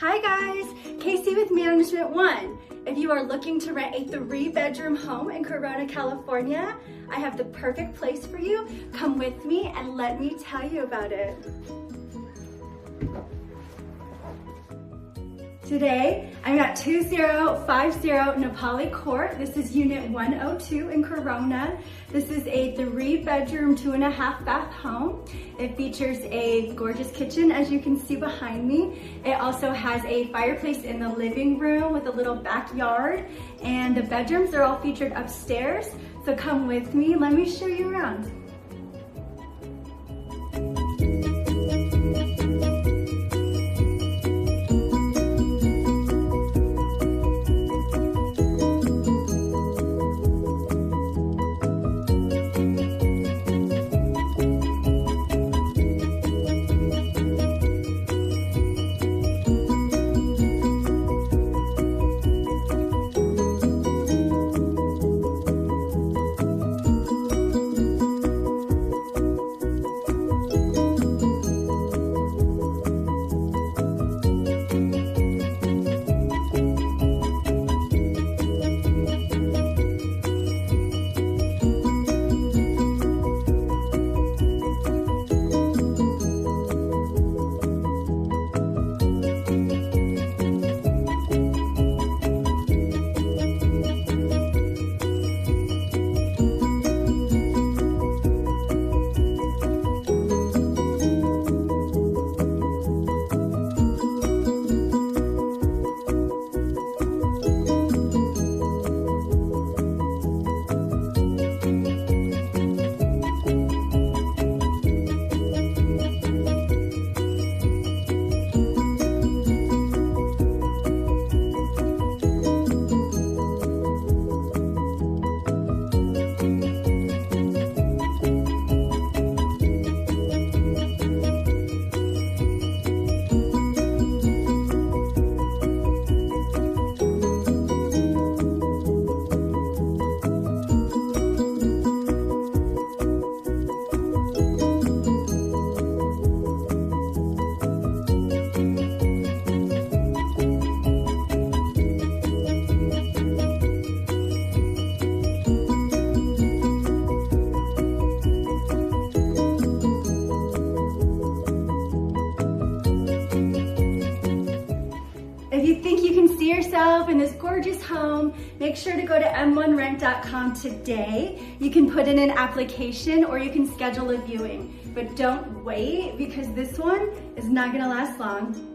Hi guys, Casey with Management One. If you are looking to rent a 3-bedroom home in Corona, California, I have the perfect place for you. Come with me and let me tell you about it. Today, I'm at 2050 Napoli Court. This is Unit 102 in Corona. This is a 3-bedroom, 2.5-bath home. It features a gorgeous kitchen, as you can see behind me. It also has a fireplace in the living room with a little backyard, and the bedrooms are all featured upstairs. So come with me, let me show you around. If you think you can see yourself in this gorgeous home, make sure to go to m1rent.com today. You can put in an application or you can schedule a viewing. But don't wait, because this one is not gonna last long.